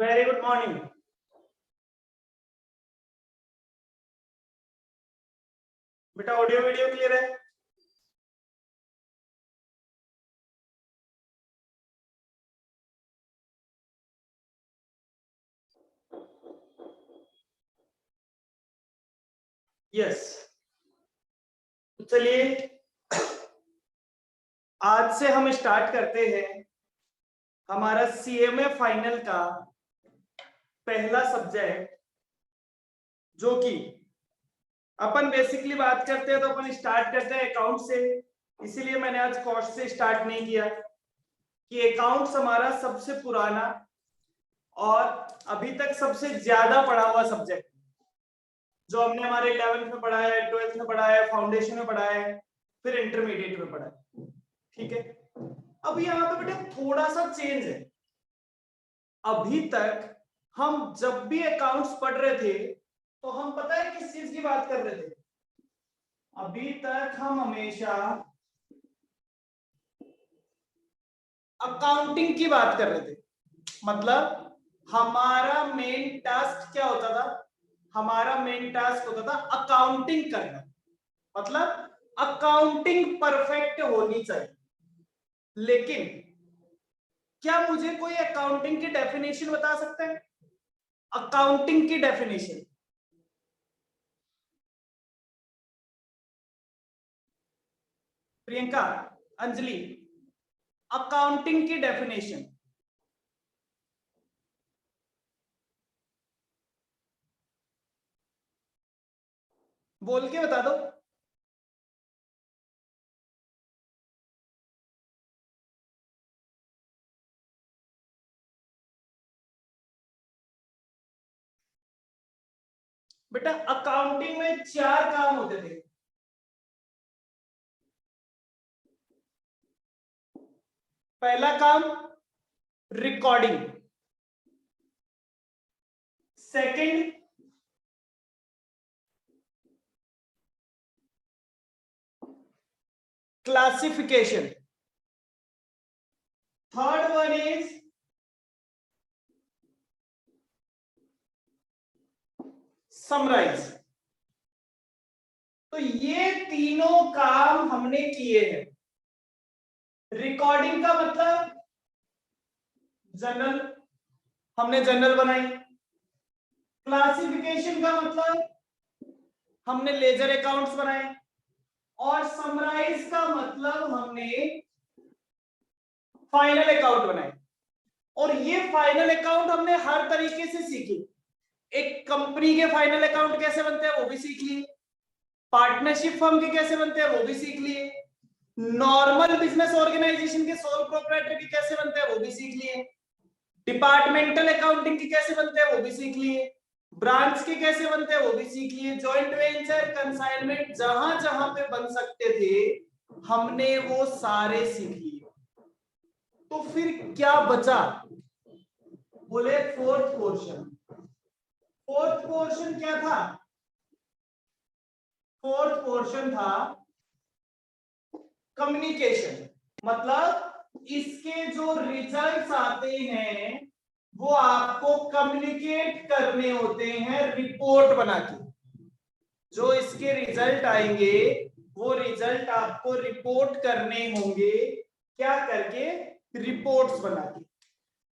Very good morning. बेटा audio video clear है? Yes. चलिए आज से हम स्टार्ट करते हैं हमारा सीएमए फाइनल का पहला सब्जेक्ट, जो कि अपन बेसिकली बात करते हैं तो अपन स्टार्ट करते हैं अकाउंट से। इसीलिए मैंने आज कॉस्ट से स्टार्ट नहीं किया कि अकाउंट्स हमारा सबसे पुराना और अभी तक सबसे ज्यादा पढ़ा हुआ सब्जेक्ट, जो हमने हमारे 11th में पढ़ा है, 12th में पढ़ा है, फाउंडेशन में पढ़ा है, फिर इंटरमीडिएट में पढ़ा है। ठीक है, अब यहाँ पे बेटा थोड़ा सा चेंज है। अभी तक हम जब भी अकाउंट्स पढ़ रहे थे तो हम पता है किस चीज की बात कर रहे थे? अभी तक हम हमेशा अकाउंटिंग की बात कर रहे थे। मतलब हमारा मेन टास्क क्या होता था? हमारा मेन टास्क होता था अकाउंटिंग करना। मतलब अकाउंटिंग परफेक्ट होनी चाहिए। लेकिन क्या मुझे कोई अकाउंटिंग की डेफिनेशन बता सकता है? अकाउंटिंग की डेफिनेशन प्रियंका, अंजलि, अकाउंटिंग की डेफिनेशन बोल के बता दो। बेटा अकाउंटिंग में 4 काम होते थे। पहला काम recording, second classification, third one is summarise. तो ये तीनों काम हमने किए हैं। रिकॉर्डिंग का मतलब जर्नल, हमने जर्नल बनाई। क्लासिफिकेशन का मतलब हमने लेजर अकाउंट्स बनाए। और समराइज का मतलब हमने फाइनल अकाउंट बनाए। और ये फाइनल अकाउंट हमने हर तरीके से सीखे। एक कंपनी के फाइनल अकाउंट कैसे बनते हैं वो भी सीख लिए, पार्टनरशिप फर्म के कैसे बनते हैं वो भी सीख लिए, नॉर्मल बिजनेस ऑर्गेनाइजेशन के सोल प्रोप्राइटर के कैसे बनते हैं वो भी सीख लिए, डिपार्टमेंटल अकाउंटिंग के कैसे बनते हैं वो भी सीख लिए, ब्रांच के कैसे बनते हैं वो भी सीख लिए। जॉइंट वेंचर, कंसाइनमेंट, जहां जहां पे बन सकते थे हमने वो सारे सीख लिए। तो फिर क्या बचा? बोले फोर्थ पोर्शन। फोर्थ पोर्शन क्या था? फोर्थ पोर्शन था कम्युनिकेशन। मतलब इसके जो रिजल्ट्स आते हैं वो आपको कम्युनिकेट करने होते हैं रिपोर्ट बना के। जो इसके रिजल्ट आएंगे वो रिजल्ट आपको रिपोर्ट करने होंगे। क्या करके? रिपोर्ट्स बना के।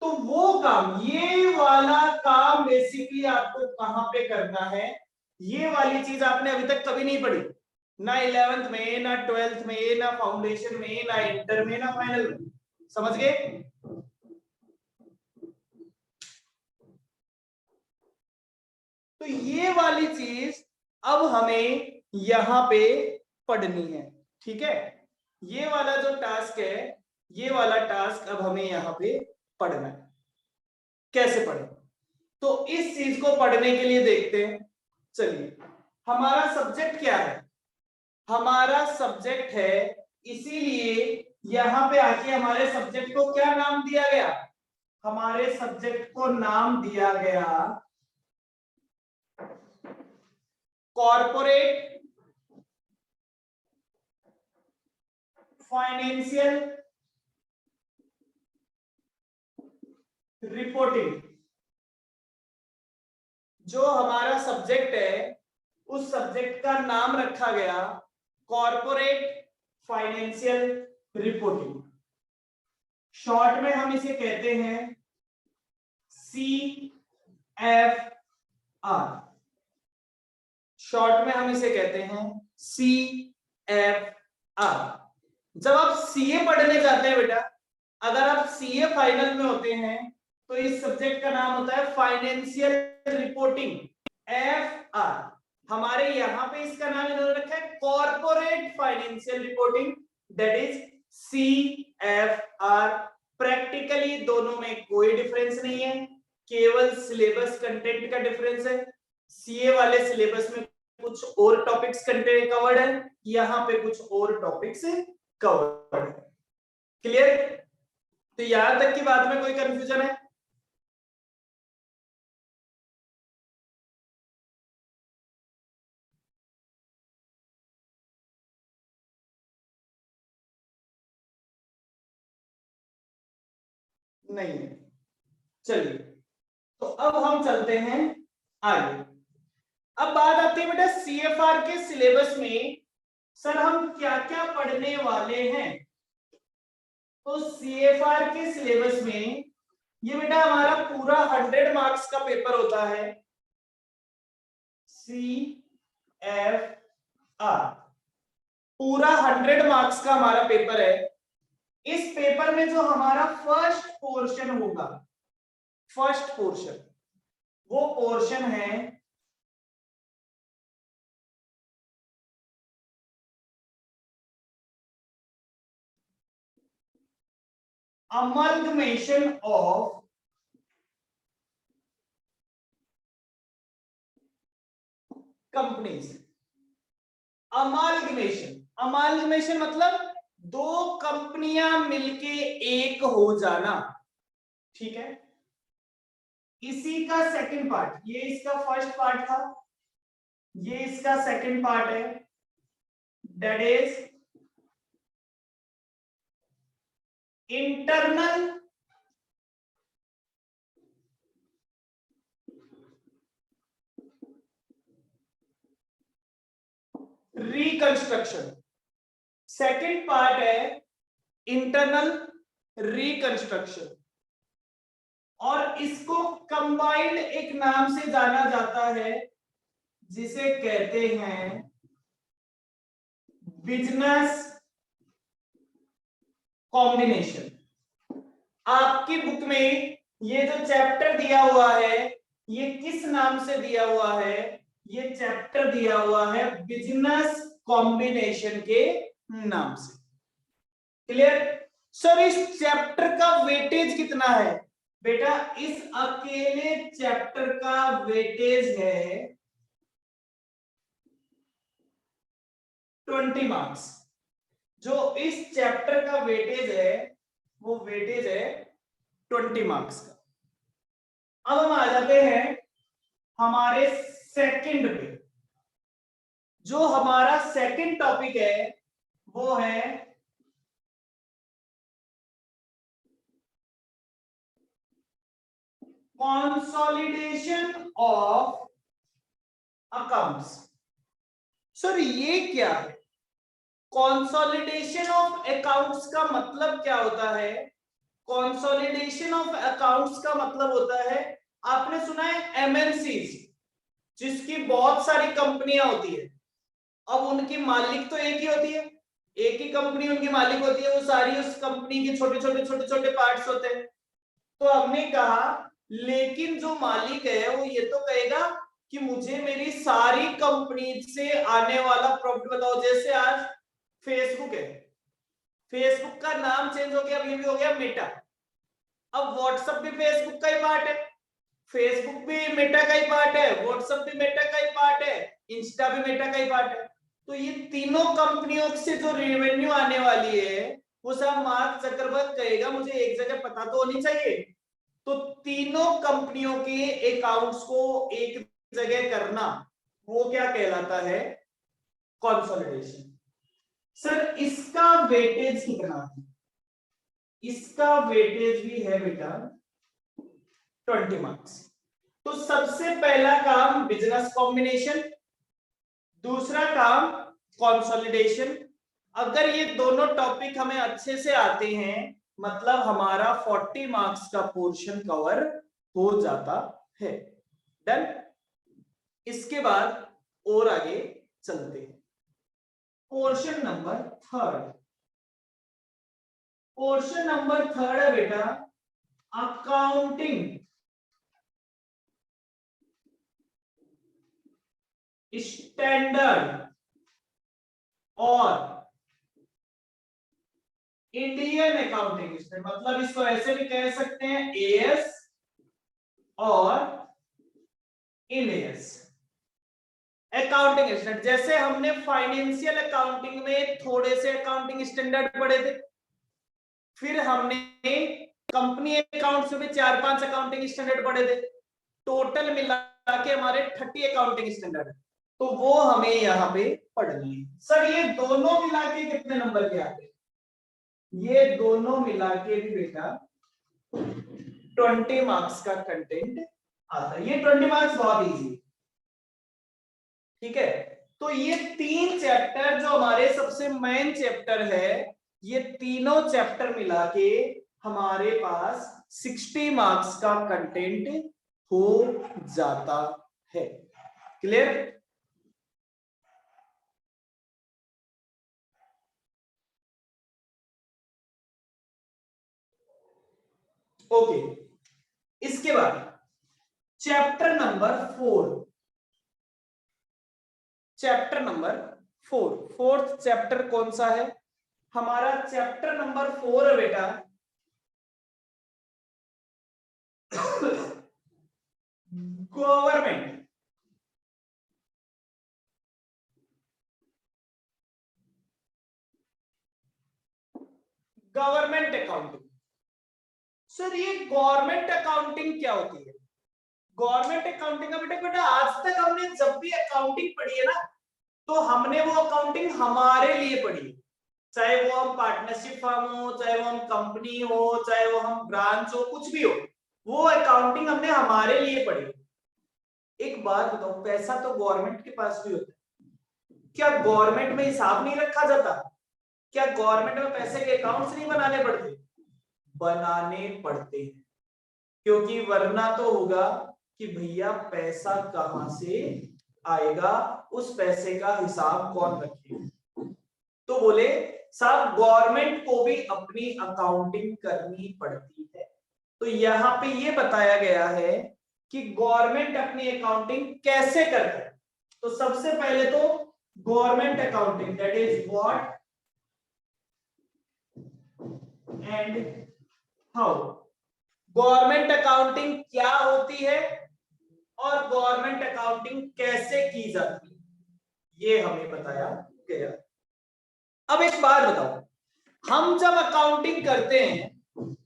तो वो काम, ये वाला काम बेसिकली आपको कहां पे करना है? ये वाली चीज आपने अभी तक कभी नहीं पढ़ी, ना 11th में, ना 12th में, ना फाउंडेशन में, ना इंटर में, ना फाइनल में। समझ गए? तो ये वाली चीज अब हमें यहां पे पढ़नी है। ठीक है, ये वाला जो टास्क है, ये वाला टास्क अब हमें यहां पे पढ़ना है। कैसे पढ़े? तो इस चीज को पढ़ने के लिए देखते हैं। चलिए, हमारा सब्जेक्ट क्या है? हमारा सब्जेक्ट है, इसीलिए यहां पे आके हमारे सब्जेक्ट को क्या नाम दिया गया? हमारे सब्जेक्ट को नाम दिया गया कॉर्पोरेट फाइनेंशियल रिपोर्टिंग। जो हमारा सब्जेक्ट है उस सब्जेक्ट का नाम रखा गया कॉर्पोरेट फाइनेंशियल रिपोर्टिंग। शॉर्ट में हम इसे कहते हैं CFR। शॉर्ट में हम इसे कहते हैं CFR। जब आप सीए पढ़ने जाते हैं बेटा, अगर आप सीए फाइनल में होते हैं तो इस सब्जेक्ट का नाम होता है फाइनेंशियल रिपोर्टिंग, FR। हमारे यहाँ पे इसका नाम इन्होंने रखा है corporate financial reporting, that is CFR। Practically दोनों में कोई डिफरेंस नहीं है, केवल सिलेबस कंटेंट का डिफरेंस है। सीए वाले सिलेबस में कुछ और टॉपिक्स कंटेंट कवर्ड है, यहाँ पे कुछ और टॉपिक्स कवर्ड है। क्लियर? तो यहां तक की बात में कोई कंफ्यूजन है? नहीं है। चलिए, तो अब हम चलते हैं आगे। अब बात आती है बेटा सीएफआर के सिलेबस में, सर हम क्या क्या पढ़ने वाले हैं। तो सीएफआर के सिलेबस में ये बेटा हमारा पूरा 100 मार्क्स का पेपर होता है। CFR पूरा 100 मार्क्स का हमारा पेपर है। इस पेपर में जो हमारा फर्स्ट पोर्शन होगा, फर्स्ट पोर्शन, वो पोर्शन है amalgamation of कंपनीज। अमालगमेशन मतलब दो कंपनियां मिलके एक हो जाना, ठीक है। इसी का सेकंड पार्ट, ये इसका फर्स्ट पार्ट था, ये इसका सेकंड पार्ट है, that is internal reconstruction. Second part है इंटरनल रिकंस्ट्रक्शन, और इसको कंबाइंड एक नाम से जाना जाता है जिसे कहते हैं बिजनेस कॉम्बिनेशन। आपकी बुक में ये जो चैप्टर दिया हुआ है, ये किस नाम से दिया हुआ है? ये चैप्टर दिया हुआ है बिजनेस कॉम्बिनेशन के नाम से। क्लियर? सर इस चैप्टर का वेटेज कितना है? बेटा इस अकेले चैप्टर का वेटेज है 20 मार्क्स। जो इस चैप्टर का वेटेज है वो वेटेज है 20 मार्क्स का। अब हम आ जाते हैं हमारे सेकंड पे। जो हमारा सेकंड टॉपिक है वो है कंसोलिडेशन ऑफ अकाउंट्स। सर ये क्या है? कंसोलिडेशन ऑफ अकाउंट्स का मतलब क्या होता है? कंसोलिडेशन ऑफ अकाउंट्स का मतलब होता है, आपने सुना है एमएनसीज, जिसकी बहुत सारी कंपनियां होती है। अब उनकी मालिक तो एक ही होती है, एक ही कंपनी उनकी मालिक होती है, वो सारी उस कंपनी के छोटे छोटे पार्ट्स होते हैं। तो हमने कहा लेकिन जो मालिक है वो ये तो कहेगा कि मुझे मेरी सारी कंपनी से आने वाला प्रॉफिट बताओ। जैसे आज फेसबुक है, फेसबुक का नाम चेंज हो गया, अभी भी हो गया मेटा। अब व्हाट्सएप भी फेसबुक का ही पार्ट है, फेसबुक भी मेटा का ही पार्ट है, व्हाट्सएप भी मेटा का ही पार्ट है, इंस्टा भी मेटा का ही पार्ट है। तो ये तीनों कंपनियों से जो रेवेन्यू आने वाली है वो सब मार्क जकरबर्ग कहेगा मुझे एक जगह पता तो होनी चाहिए। तो तीनों कंपनियों के अकाउंट्स को एक जगह करना वो क्या कहलाता है? कंसोलिडेशन। सर इसका वेटेज कितना है? इसका वेटेज भी है बेटा 20 मार्क्स। तो सबसे पहला काम बिजनेस कॉम्बिनेशन, दूसरा काम कंसोलिडेशन। अगर ये दोनों टॉपिक हमें अच्छे से आते हैं मतलब हमारा 40 मार्क्स का पोर्शन कवर हो जाता है। डन। इसके बाद और आगे चलते हैं। Portion number third, portion number third है बेटा अकाउंटिंग स्टैंडर्ड और इंडियन अकाउंटिंग स्टैंडर्ड, मतलब इसको ऐसे भी कह सकते हैं एएस और इंडियस अकाउंटिंग स्टैंडर्ड। जैसे हमने फाइनेंशियल अकाउंटिंग में थोड़े से अकाउंटिंग स्टैंडर्ड पढ़े थे, फिर हमने कंपनी अकाउंट्स में 4-5 अकाउंटिंग स्टैंडर्ड पढ़े थे, टोटल मिला के हमारे 30 अकाउंटिंग स्टैंडर्ड, तो वो हमें यहाँ पे पढ़नी है। सर ये दोनों मिला के कितने नंबर के आते हैं? ये दोनों मिला के भी बेटा 20 मार्क्स का कंटेंट आता है। ये 20 मार्क्स बहुत इजी, ठीक है। तो ये 3 चैप्टर जो हमारे सबसे मेन चैप्टर है, ये तीनों चैप्टर मिला के हमारे पास 60 मार्क्स का कंटेंट हो जाता है। क्लियर? ओके। इसके बाद chapter number 4, chapter number 4, fourth chapter कौन सा है हमारा? चैप्टर नंबर 4 है बेटा गवर्नमेंट गवर्नमेंट अकाउंटिंग। सर ये गवर्नमेंट अकाउंटिंग क्या होती है? गवर्नमेंट अकाउंटिंग का बेटा बेटा आज तक हमने जब भी अकाउंटिंग पढ़ी है ना, तो हमने वो अकाउंटिंग हमारे लिए पढ़ी है। चाहे वो हम पार्टनरशिप फर्म हो, चाहे वो हम कंपनी हो, चाहे वो हम ब्रांच हो, कुछ भी हो, वो अकाउंटिंग हमने हमारे लिए पढ़ी। एक बात बताओ, पैसा तो गवर्नमेंट के पास भी होता है, क्या गवर्नमेंट में हिसाब नहीं रखा जाता? क्या गवर्नमेंट में पैसे के अकाउंट्स नहीं बनाने पड़ते? बनाने पड़ते हैं, क्योंकि वरना तो होगा कि भैया पैसा कहां से आएगा, उस पैसे का हिसाब कौन रखेगा। तो बोले साहब गवर्नमेंट को भी अपनी अकाउंटिंग करनी पड़ती है। तो यहां पे ये बताया गया है कि गवर्नमेंट अपनी अकाउंटिंग कैसे करता है। तो सबसे पहले तो government accounting that is what and how, government accounting क्या होती है और गवर्नमेंट अकाउंटिंग कैसे की जाती है, ये हमें बताया गया। अब एक बात बताओ, हम जब अकाउंटिंग करते हैं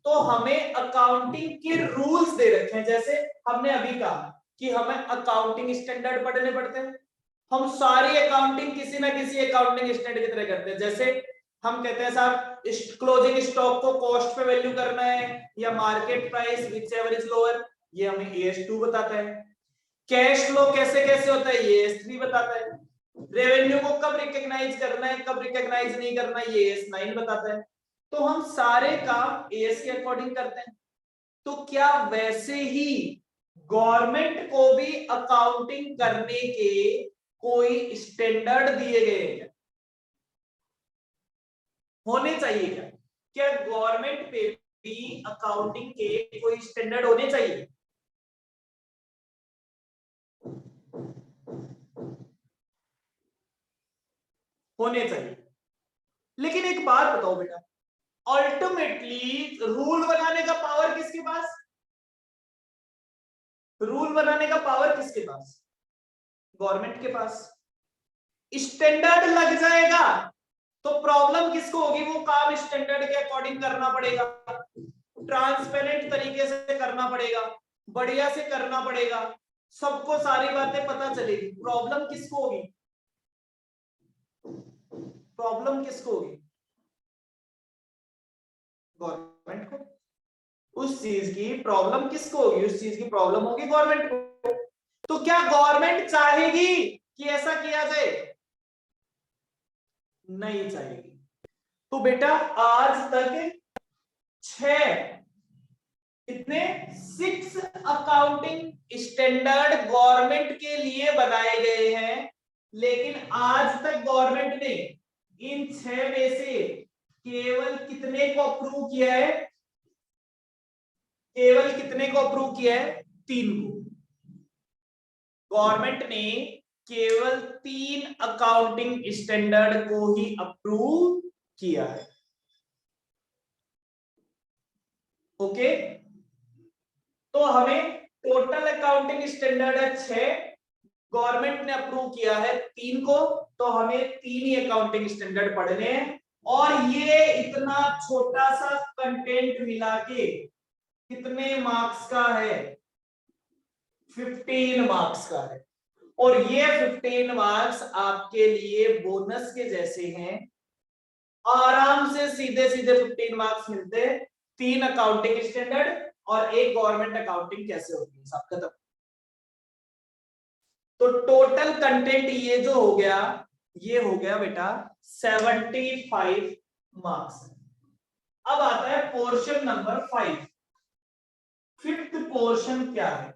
तो हमें अकाउंटिंग के रूल्स दे रखे हैं। जैसे हमने अभी कहा कि हमें अकाउंटिंग स्टैंडर्ड पढ़ने पड़ते हैं। हम सारी अकाउंटिंग किसी ना किसी अकाउंटिंग स्टैंडर्ड की तरह करते हैं। जैसे हम कहते हैं साहब क्लोजिंग स्टॉक को कॉस्ट पे वैल्यू करना है या market price which ever is lower, ये हमें AS2 बताता है। कैश फ्लो कैसे कैसे होता है, ये AS3 बताता है। रेवेन्यू को कब रिकॉग्नाइज करना है, कब रिकॉग्नाइज नहीं करना है, ये AS9 बताता है। तो हम सारे काम AS के अकॉर्डिंग करते हैं। तो क्या वैसे ही गवर्नमेंट को भी अकाउंटिंग करने के कोई स्टैंडर्ड दिए गए हैं? होने चाहिए क्या? क्या गवर्नमेंट पे भी अकाउंटिंग के कोई स्टैंडर्ड होने चाहिए? होने चाहिए। लेकिन एक बात बताओ बेटा, अल्टीमेटली रूल बनाने का पावर किसके पास? रूल बनाने का पावर किसके पास? गवर्नमेंट के पास। स्टैंडर्ड लग जाएगा तो प्रॉब्लम किसको होगी? वो काम स्टैंडर्ड के अकॉर्डिंग करना पड़ेगा, ट्रांसपेरेंट तरीके से करना पड़ेगा, बढ़िया से करना पड़ेगा, सबको सारी बातें पता चलेगी। प्रॉब्लम किसको होगी? प्रॉब्लम किसको होगी? गवर्नमेंट को। उस चीज की प्रॉब्लम किसको होगी? उस चीज की प्रॉब्लम होगी गवर्नमेंट को। तो क्या गवर्नमेंट चाहेगी कि ऐसा किया जाए? नहीं चाहेगी। तो बेटा आज तक 6 अकाउंटिंग स्टैंडर्ड गवर्नमेंट के लिए बनाए गए हैं, लेकिन आज तक गवर्नमेंट ने इन 6 में से केवल कितने को अप्रूव किया है? केवल कितने को अप्रूव किया है? 3 को। गवर्नमेंट ने केवल 3 अकाउंटिंग स्टैंडर्ड को ही अप्रूव किया है। ओके, तो हमें टोटल अकाउंटिंग स्टैंडर्ड है 6, गवर्नमेंट ने अप्रूव किया है 3 को, तो हमें 3 ही अकाउंटिंग स्टैंडर्ड पढ़ने हैं। और ये इतना छोटा सा कंटेंट मिला के कितने मार्क्स का है? 15 मार्क्स का है। और ये 15 मार्क्स आपके लिए बोनस के जैसे हैं। आराम से सीधे सीधे 15 मार्क्स मिलते हैं। 3 अकाउंटिंग स्टैंडर्ड और 1 गवर्नमेंट अकाउंटिंग कैसे होती है, सब खत्म। तो टोटल कंटेंट ये जो हो गया, ये हो गया बेटा 75 मार्क्स। अब आता है पोर्शन नंबर 5। फिफ्थ पोर्शन क्या है?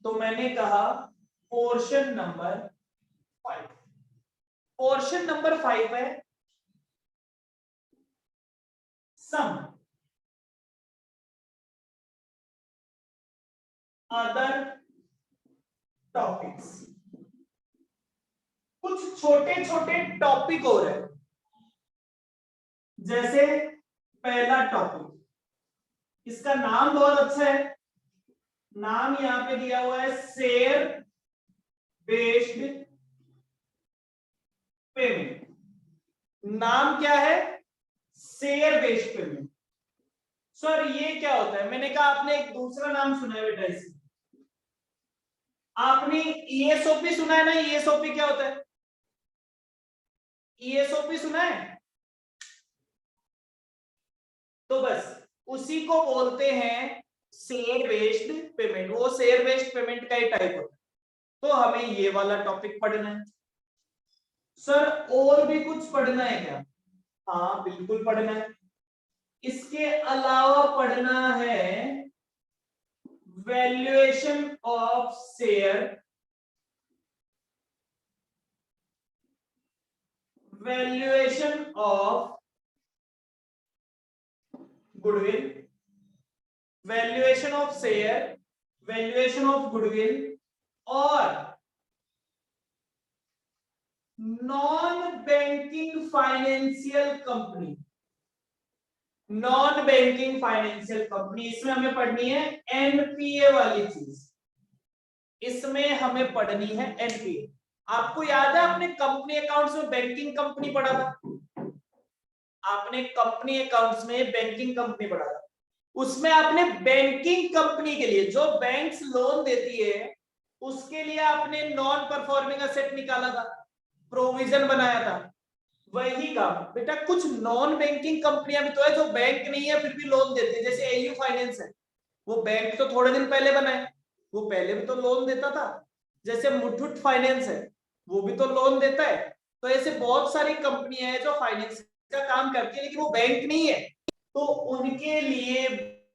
तो मैंने कहा पोर्शन नंबर 5। पोर्शन नंबर 5 है सम अदर टॉपिक्स। कुछ छोटे छोटे टॉपिक हो रहे हैं। जैसे पहला टॉपिक, इसका नाम बहुत अच्छा है। नाम यहां पे दिया हुआ है शेयर बेस्ड पेमेंट। नाम क्या है? Share based payment. सर ये क्या होता है? मैंने कहा आपने एक दूसरा नाम सुना है बेटा इसमें। आपने ईएसओपी सुना है ना? ईएसओपी क्या होता है? ईएसओपी सुना है? तो बस उसी को बोलते हैं शेयर बेस्ड पेमेंट। वो शेयर बेस्ड पेमेंट का ही टाइप होता है। तो हमें ये वाला टॉपिक पढ़ना है। सर और भी कुछ पढ़ना है क्या? हाँ बिल्कुल पढ़ना है। इसके अलावा पढ़ना है valuation of share, valuation of goodwill, valuation of share, valuation of goodwill और non banking financial company. Non banking financial company, इसमें हमें पढ़नी है एनपीए वाली चीज। इसमें हमें पढ़नी है एनपीए। आपको याद है आपने कंपनी अकाउंट्स में बैंकिंग कंपनी पढ़ा था? आपने कंपनी अकाउंट्स में बैंकिंग कंपनी पढ़ा था। उसमें आपने बैंकिंग कंपनी के लिए, जो बैंक्स लोन देती है, उसके लिए आपने नॉन परफॉर्मिंग एसेट निकाला था, प्रोविजन बनाया था। वही काम बेटा कुछ नॉन बैंकिंग कंपनियां भी तो है जो बैंक नहीं है फिर भी लोन देते हैं। जैसे एयू फाइनेंस है, वो बैंक तो थोड़े दिन पहले बना है, वो पहले भी तो लोन देता था। जैसे मुथूट फाइनेंस है, वो भी तो लोन देता है। तो ऐसे बहुत सारी कंपनियां हैं जो फाइनेंस का काम करती है, लेकिन वो बैंक नहीं है। तो उनके लिए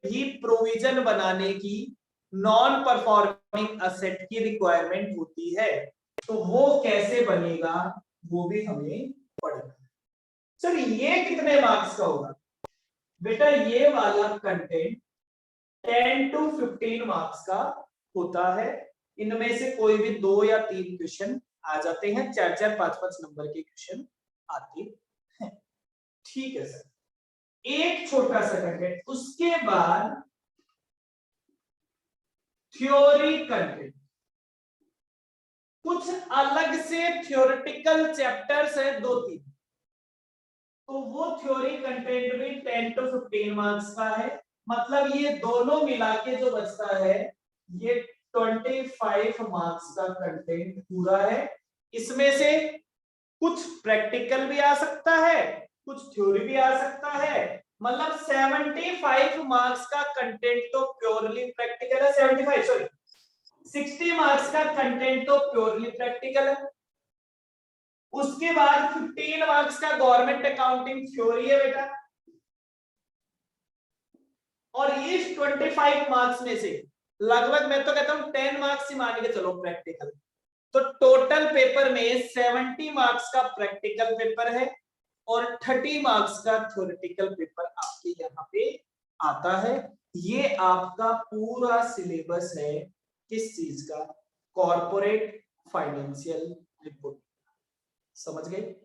भी प्रोविजन बनाने की नॉन परफॉर्मिंग असेट की रिक्वायरमेंट होती है। तो वो कैसे बनेगा वो भी हमें पढ़ना। सर ये कितने मार्क्स का होगा? बेटा ये वाला कंटेंट 10 to 15 मार्क्स का होता है। इनमें से कोई भी 2 या 3 क्वेश्चन आ जाते हैं, 4-4, 5-5 नंबर के क्वेश्चन आते हैं। ठीक है सर, एक छोटा सा कंटेंट। उसके बाद थ्योरी कंटेंट, कुछ अलग से थ्योरेटिकल चैप्टर्स है 2-3, तो वो थ्योरी कंटेंट भी 10 to 15 मार्क्स का है। मतलब ये दोनों मिला के जो बचता है ये 25 मार्क्स का कंटेंट पूरा है। इसमें से कुछ प्रैक्टिकल भी आ सकता है, कुछ थ्योरी भी आ सकता है, मतलब 75 मार्क्स का कंटेंट तो प्योरली प्रैक्टिकल है, 75 सॉरी 60 मार्क्स का कंटेंट तो प्योरली प्रैक्टिकल है। उसके बाद 15 मार्क्स का गवर्नमेंट अकाउंटिंग थ्योरी है बेटा, और इस 25 मार्क्स में से लगभग मैं तो कहता हूं 10 मार्क्स ही मान के चलो प्रैक्टिकल। तो टोटल पेपर में 70 मार्क्स का प्रैक्टिकल पेपर है और 30 मार्क्स का थ्योरेटिकल पेपर आपके यहाँ पे आता है। ये आपका पूरा सिलेबस है किस चीज का, कॉर्पोरेट फाइनेंशियल रिपोर्ट। समझ गए?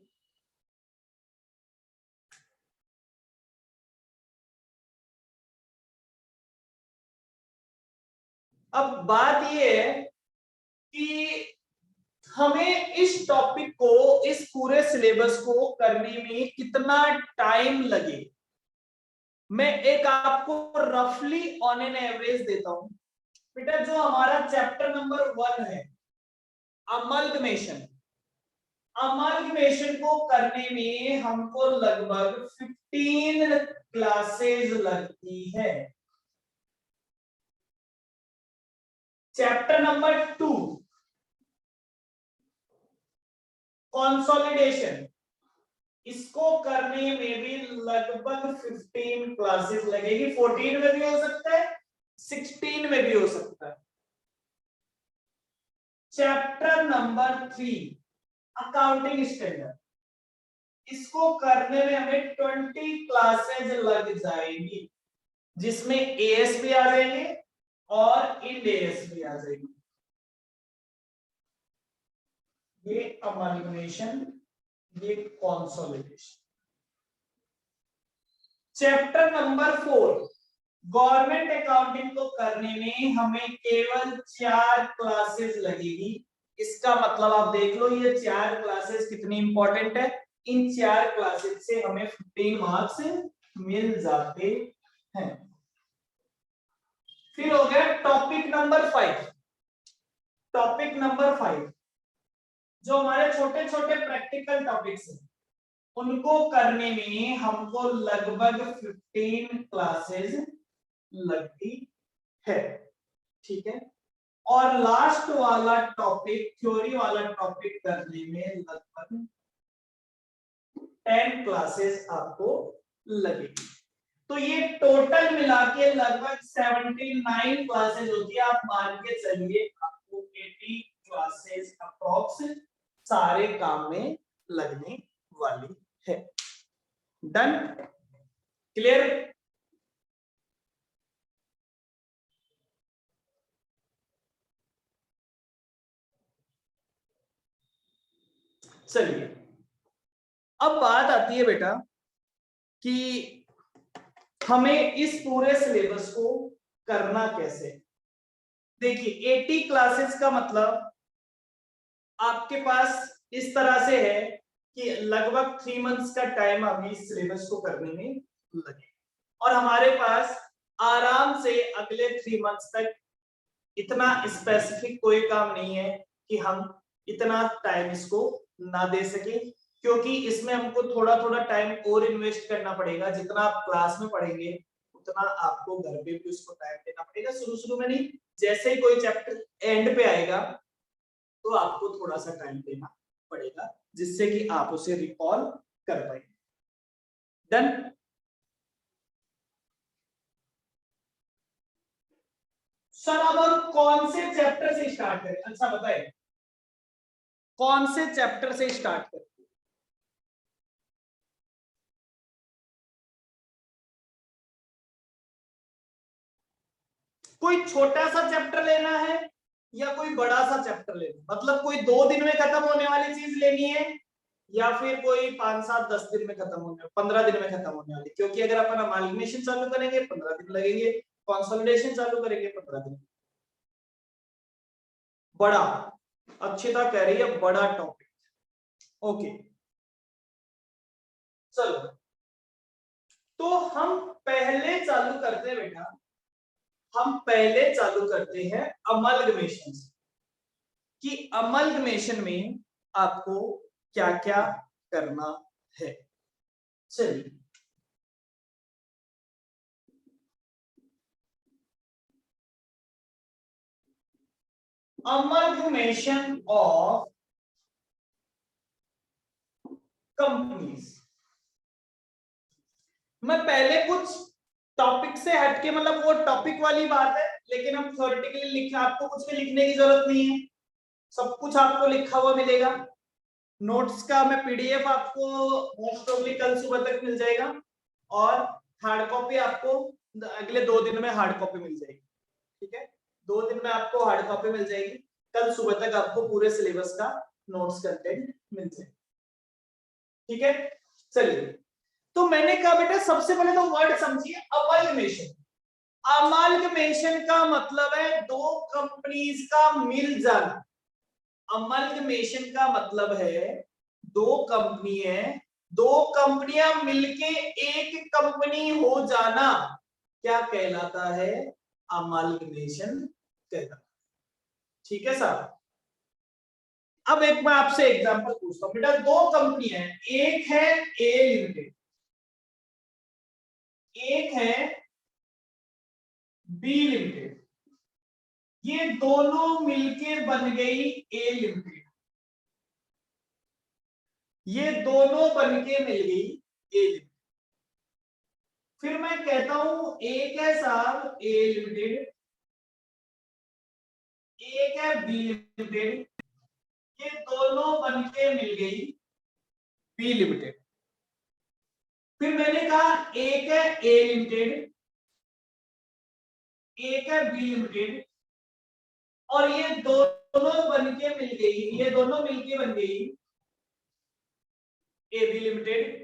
अब बात ये है कि हमें इस टॉपिक को, इस पूरे सिलेबस को करने में कितना टाइम लगे। मैं एक आपको रफली ऑन एन एवरेज देता हूं बेटा। जो हमारा चैप्टर नंबर 1 है अमलगमेशन, अमलगमेशन को करने में हमको लगभग 15 क्लासेस लगती है। चैप्टर नंबर 2 कंसोलिडेशन, इसको करने में भी लगभग 15 क्लासेस लगेगी। 14 में भी हो सकता है, 16 में भी हो सकता है। चैप्टर नंबर 3 अकाउंटिंग स्टैंडर्ड, इसको करने में हमें 20 क्लासेस लग जाएंगी, जिसमें एएस भी आ जाएंगे और इंड एएस भी आ जाएंगे। ये अमालिगमेशन, ये consolidation. Chapter number 4 government accounting को करने में हमें केवल 4 क्लासेस लगेगी। इसका मतलब आप देख लो ये 4 क्लासेस कितनी इंपॉर्टेंट है। इन 4 क्लासेस से हमें 15 मार्क्स मिल जाते हैं। फिर हो गया टॉपिक नंबर 5। टॉपिक नंबर 5 जो हमारे छोटे छोटे प्रैक्टिकल टॉपिक्स हैं उनको करने में हमको लगभग 15 क्लासेस लगती है। ठीक है, और लास्ट वाला टॉपिक, थ्योरी वाला टॉपिक करने में लगभग 10 क्लासेस आपको लगेगी। तो ये टोटल मिला के लगभग 79 क्लासेस होती है। आप मान के चलिए आपको 80 क्लासेस अप्रॉक्स सारे काम में लगने वाली है। डन? क्लियर? चलिए, अब बात आती है बेटा कि हमें इस पूरे सिलेबस को करना कैसे। देखिए 80 क्लासेस का मतलब आपके पास इस तरह से है कि लगभग 3 मंथ्स का टाइम अभी इस सिलेबस को करने में लगे, और हमारे पास आराम से अगले 3 मंथ्स तक इतना स्पेसिफिक कोई काम नहीं है कि हम इतना टाइम इसको ना दे सके, क्योंकि इसमें हमको थोड़ा थोड़ा टाइम और इन्वेस्ट करना पड़ेगा। जितना आप क्लास में पढ़ेंगे उतना आपको घर पे भी उसको टाइम देना पड़ेगा। शुरू शुरू में नहीं, जैसे ही कोई चैप्टर एंड पे आएगा तो आपको थोड़ा सा टाइम देना पड़ेगा, जिससे कि आप उसे रिकॉल कर पाए। डन? सर अब हम कौन से चैप्टर से स्टार्ट करें? अच्छा बताइए, कौन से चैप्टर से स्टार्ट करें? कोई छोटा सा चैप्टर लेना है या कोई बड़ा सा चैप्टर लेना है? मतलब कोई 2 दिन में खत्म होने वाली चीज लेनी है या फिर कोई 5 7 10 दिन में खत्म होने, 15 दिन में खत्म होने वाली? क्योंकि अगर अपन अमालिगमेशन चालू करेंगे 15 दिन लगेंगे, कंसोलिडेशन चालू करेंगे 15 दिन। बड़ा, अक्षिता कह रही है बड़ा टॉपिक। ओके चलो, तो हम पहले चालू करते हैं बेटा, हम पहले चालू करते हैं अमलगमेशन से, कि अमलगमेशन में आपको क्या क्या करना है। चलिए, अमलगमेशन ऑफ कंपनीज। मैं पहले कुछ टॉपिक से हटके, मतलब वो टॉपिक वाली बात है, लेकिन हम थ्योरेटिकली लिखना, आपको कुछ भी लिखने की जरूरत नहीं है, सब कुछ आपको लिखा हुआ मिलेगा। नोट्स का मैं पीडीएफ आपको मोस्ट प्रोबेबली कल सुबह तक मिल जाएगा, और हार्ड कॉपी आपको अगले 2 दिन में हार्ड कॉपी मिल जाएगी। ठीक है, 2 दिन में आपको हार्ड कॉपी मिल जाएगी, कल सुबह तक आपको पूरे सिलेबस का नोट्स कंटेंट मिल जाएगा। ठीक है, चलिए, तो मैंने कहा बेटा सबसे पहले तो वर्ड समझिए, अमालगमेशन। अमालगमेशन का मतलब है दो कंपनीज का मिल जाना। अमालगमेशन का मतलब है दो कंपनी है, दो कंपनियां मिलके एक कंपनी हो जाना, क्या कहलाता है? अमालगमेशन कहलाता है। ठीक है साहब, अब एक मैं आपसे एग्जांपल पूछता हूं बेटा, दो कंपनी है, एक है ए लिमिटेड, एक है बी लिमिटेड, ये दोनों मिलके बन गई ए लिमिटेड, ये दोनों बनके मिल गई ए लिमिटेड। फिर मैं कहता हूं एक है साहब ए लिमिटेड, एक है बी लिमिटेड, ये दोनों बनके मिल गई बी लिमिटेड। फिर मैंने कहा एक है ए लिमिटेड, एक है बी लिमिटेड, और ये दोनों बनके मिल गई, ये दोनों मिलके बन गई ए बी लिमिटेड।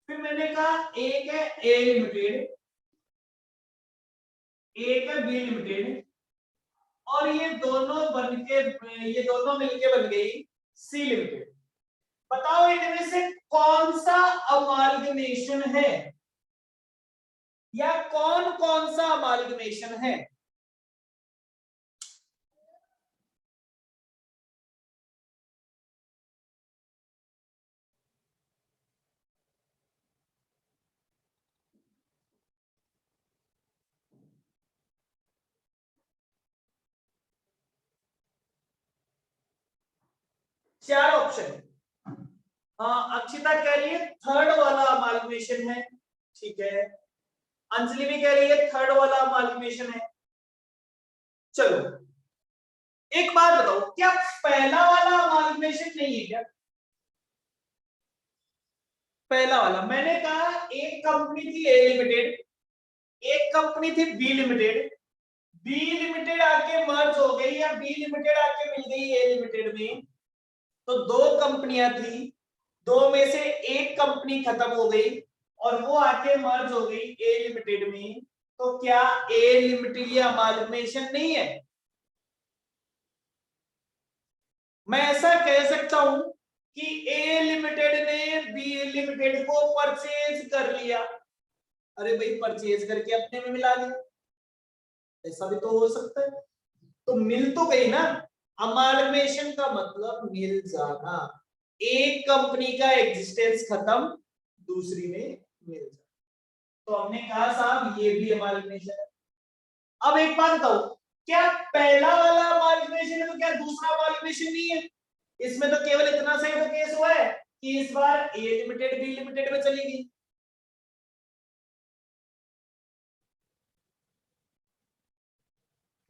फिर मैंने कहा एक है ए लिमिटेड, एक है बी लिमिटेड, और ये दोनों मिलके बन गई सी लिमिटेड। बताओ इनमें से कौन सा अमालगमेशन है, या कौन कौन सा अमालगमेशन है? चार ऑप्शन। अक्षिता कह रही है थर्ड वाला अमालगमेशन है, ठीक है। अंजलि भी कह रही है थर्ड वाला अमालगमेशन है। चलो एक बात बताओ, क्या पहला वाला अमालगमेशन नहीं है क्या? पहला वाला, मैंने कहा एक कंपनी थी ए लिमिटेड, एक कंपनी थी बी लिमिटेड, बी लिमिटेड आके मर्ज हो गई, या बी लिमिटेड आके मिल गई ए लिमिटेड में, तो दो कंपनियां थी, दो में से एक कंपनी खत्म हो गई और वो आके मर्ज हो गई ए लिमिटेड में, तो क्या ए लिमिटेड ये अमालगमेशन नहीं है? मैं ऐसा कह सकता हूं कि ए लिमिटेड ने बी लिमिटेड को परचेज कर लिया, अरे भाई परचेज करके अपने में मिला लिया, ऐसा भी तो हो सकता है, तो मिल तो गई ना। अमालगमेशन का मतलब मिल जाना, एक कंपनी का एग्जिस्टेंस खत्म, दूसरी में मिल जाना, तो हमने कहा साहब ये भी अमालगमेशन है। अब एक बात बताओ, क्या पहला वाला अमालगमेशन है तो क्या दूसरा अमालगमेशन नहीं है? इसमें तो केवल इतना सही तो केस हुआ है कि इस बार ए लिमिटेड बी लिमिटेड में चली गई।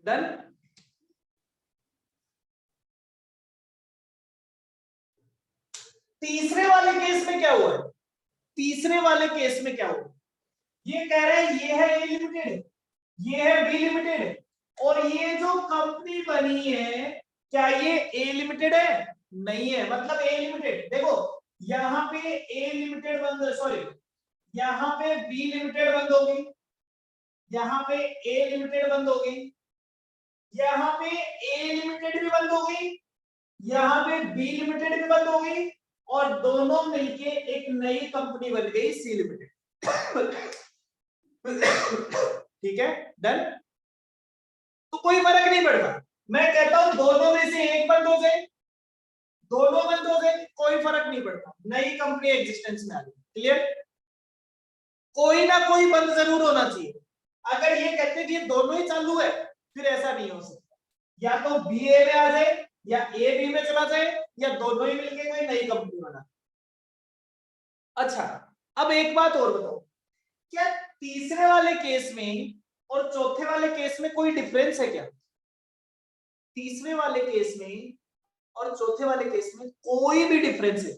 डन। तीसरे वाले केस में क्या हुआ है? तीसरे वाले केस में क्या हुआ? ये कह रहे हैं ये है ए लिमिटेड, ये है बी लिमिटेड, और ये जो कंपनी बनी है क्या ये ए लिमिटेड है? नहीं है। मतलब ए लिमिटेड, देखो यहाँ पे ए लिमिटेड बंद, सॉरी यहाँ पे बी लिमिटेड बंद हो गई, यहाँ पे ए लिमिटेड बंद हो गई, यहाँ पे ए लिमिटेड भी बंद हो गई, यहाँ पे बी लिमिटेड भी बंद हो गई, और दोनों मिलके एक नई कंपनी बन गई सी लिमिटेड। ठीक है, डन। तो कोई फर्क नहीं पड़ता, मैं कहता हूं दोनों में से एक बंद हो जाए, दोनों बंद हो गए, कोई फर्क नहीं पड़ता, नई कंपनी एग्जिस्टेंस में आ गई। क्लियर? कोई ना कोई बंद जरूर होना चाहिए। अगर ये कहते कि ये दोनों ही चालू है, फिर ऐसा नहीं हो सकता। या तो बी ए में आ जाए या ए बी में चला जाए या दोनों ही मिलके कोई नई कंपनी बना। अच्छा, अब एक बात और बताओ, क्या तीसरे वाले केस में और चौथे वाले केस में कोई डिफरेंस है क्या? तीसरे वाले केस में और चौथे वाले केस में कोई भी डिफरेंस है?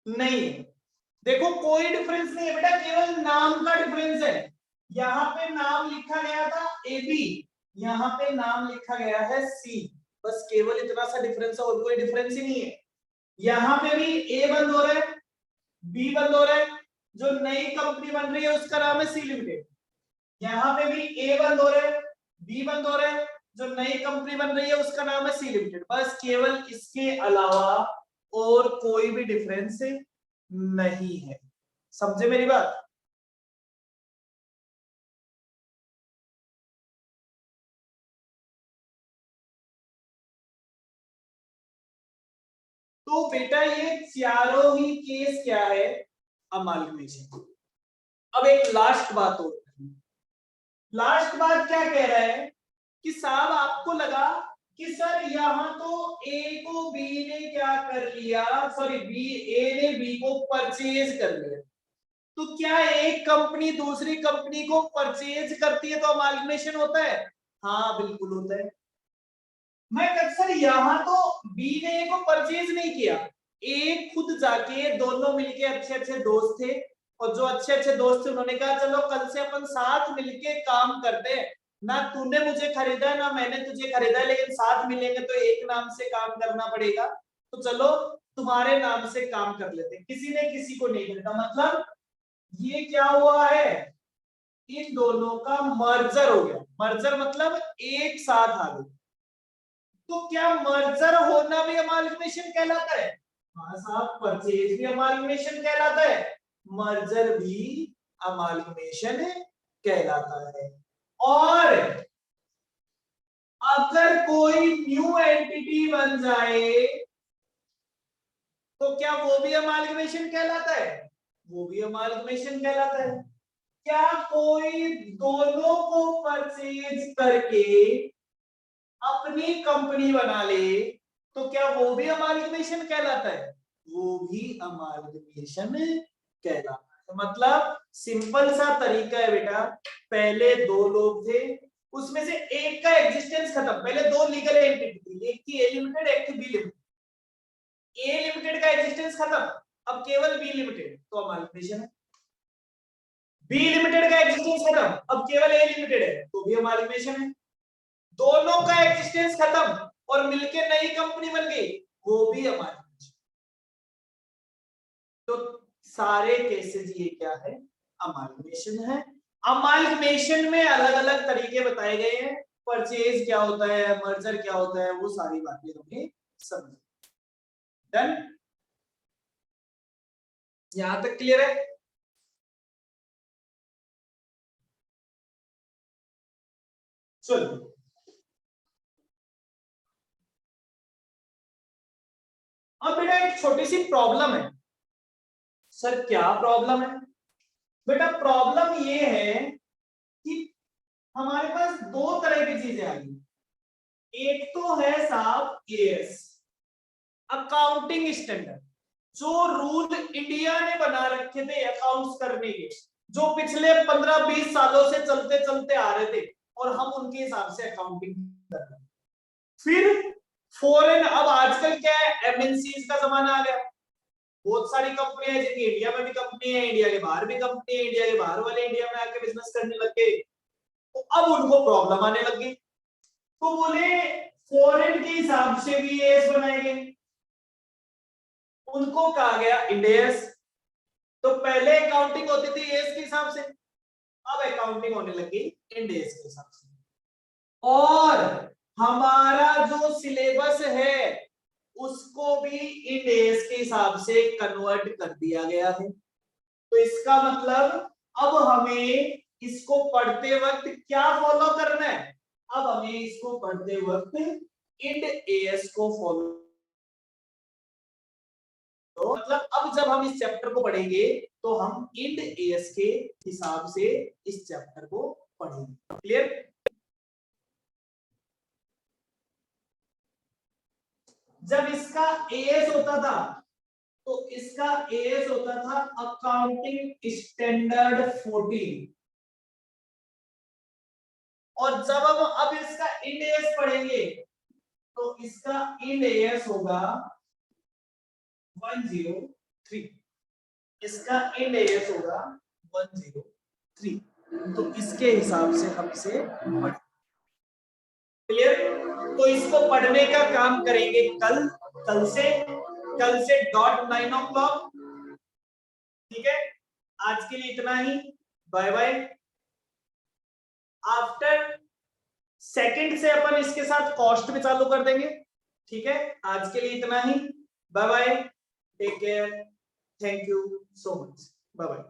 नहीं, देखो कोई डिफरेंस नहीं है बेटा, केवल नाम का डिफरेंस है। यहाँ पे नाम लिखा गया था ए बी, यहाँ पे नाम लिखा गया है सी, बस केवल इतना सा डिफरेंस है और कोई डिफरेंस ही नहीं है। यहाँ पे भी ए बंद हो रहा है, बी बंद हो रहा है, जो नई कंपनी बन रही है उसका नाम है सी लिमिटेड। यहाँ पे भी ए बंद हो रहा है, बी बंद हो रहा है, जो नई कंपनी बन रही है उसका नाम है सी लिमिटेड। बस केवल इसके अलावा और कोई भी डिफरेंस नहीं है। समझे मेरी बात? तो बेटा ये चारों ही केस क्या है? अमाल्गमेशन। अब एक लास्ट बात और, लास्ट बात क्या कह रहा है कि साहब आपको लगा कि सर यहाँ तो ए को बी ने क्या कर लिया, सॉरी बी, ए ने बी को परचेज कर लिया, तो क्या एक कंपनी दूसरी कंपनी को परचेज करती है तो अमाल्गमेशन होता है? हाँ बिल्कुल होता है। मैं कहता सर यहाँ तो बी ने ए को परचेज नहीं किया, ए खुद जाके, दोनों मिलके अच्छे अच्छे दोस्त थे और जो अच्छे अच्छे दोस्त थे उन्होंने कहा चलो कल से अपन साथ मिलके काम करते हैं, ना तूने मुझे खरीदा है ना मैंने तुझे खरीदा है, लेकिन साथ मिलेंगे तो एक नाम से काम करना पड़ेगा, तो चलो तुम्हारे नाम से काम कर लेते हैं। किसी ने किसी को नहीं खरीदा, मतलब ये क्या हुआ है, इन दोनों का मर्जर हो गया। मर्जर मतलब एक साथ आ गए। तो क्या मर्जर होना भी अमाल्गमेशन कहलाता है? हाँ साहब, परचेज भी अमाल्गमेशन कहलाता है, मर्जर भी अमाल्गमेशन कहलाता है। और अगर कोई न्यू एंटिटी बन जाए तो क्या वो भी अमाल्गमेशन कहलाता है? वो भी अमाल्गमेशन कहलाता है। क्या कोई दोनों को परचेज करके अपनी कंपनी बना ले तो क्या वो भी अमाल्गमेशन कहलाता है? वो भी अमाल्गमेशन कहलाता है। मतलब सिंपल सा तरीका है बेटा, पहले दो लोग थे, उसमें से एक का एग्जिस्टेंस खत्म, पहले दो लीगल एंटिटी थी, एक थी ए लिमिटेड एक थी बी लिमिटेड, ए लिमिटेड का एग्जिस्टेंस खत्म, अब केवल बी लिमिटेड, तो अमाल्गमेशन है। बी लिमिटेड का एग्जिस्टेंस खत्म, अब केवल ए लिमिटेड है, तो भी अमाल्गमेशन है। दोनों का एग्जिस्टेंस खत्म और मिलके नई कंपनी बन गई, वो भी अमाल्गमेशन। तो सारे केसेस ये क्या है? अमाल्गमेशन है। अमाल्गमेशन में अलग अलग तरीके बताए गए हैं, परचेज क्या होता है, मर्जर क्या होता है, वो सारी बातें हमने समझी। डन? यहां तक क्लियर है? चलो अब बेटा एक छोटी सी प्रॉब्लम है। सर क्या प्रॉब्लम है? बेटा प्रॉब्लम ये है कि हमारे पास दो तरह की चीजें आ गई। एक तो है साहब एएस, अकाउंटिंग स्टैंडर्ड, जो रूल इंडिया ने बना रखे थे अकाउंट्स करने के, जो पिछले 15-20 सालों से चलते चलते आ रहे थे और हम उनके हिसाब से अकाउंटिंग कर रहे हैं। फिर फॉरेन, अब आजकल क्या है, एमएनसीज का जमाना आ गया, बहुत सारी कंपनियां हैं जिनकी इंडिया में भी कंपनी है, इंडिया के बाहर भी कंपनी है, इंडिया के बाहर वाले इंडिया में आके बिजनेस करने लग गए, तो अब उनको प्रॉब्लम आने लग गई, तो बोले फॉरेन के हिसाब से भी एएस बनाए गए, उनको कहा गया इंडेस। तो पहले अकाउंटिंग होती थी एएस के हिसाब से, अब अकाउंटिंग होने लगी इंड एएस के हिसाब से। और हमारा जो सिलेबस है उसको भी इंड एएस के हिसाब से कन्वर्ट कर दिया गया है। तो इसका मतलब अब हमें इसको पढ़ते वक्त क्या फॉलो करना है? अब हमें इसको पढ़ते वक्त इंड एएस को फॉलो, तो मतलब अब जब हम इस चैप्टर को पढ़ेंगे तो हम इंड एएस के हिसाब से इस चैप्टर को पढ़ेंगे। क्लियर? जब इसका एएस होता था तो इसका एएस होता था अकाउंटिंग स्टैंडर्ड 14, और जब हम अब इसका इंड एएस पढ़ेंगे तो इसका इंड एएस होगा 103, इसका इंड एएस होगा 103। तो इसके हिसाब से हमसे पढ़, क्लियर? तो इसको पढ़ने का काम करेंगे कल से .9 o'clock। ठीक है, आज के लिए इतना ही, बाय बाय। आफ्टर सेकंड से अपन इसके साथ कॉस्ट भी चालू कर देंगे। ठीक है, आज के लिए इतना ही, bye bye, take care, thank you so much, bye bye.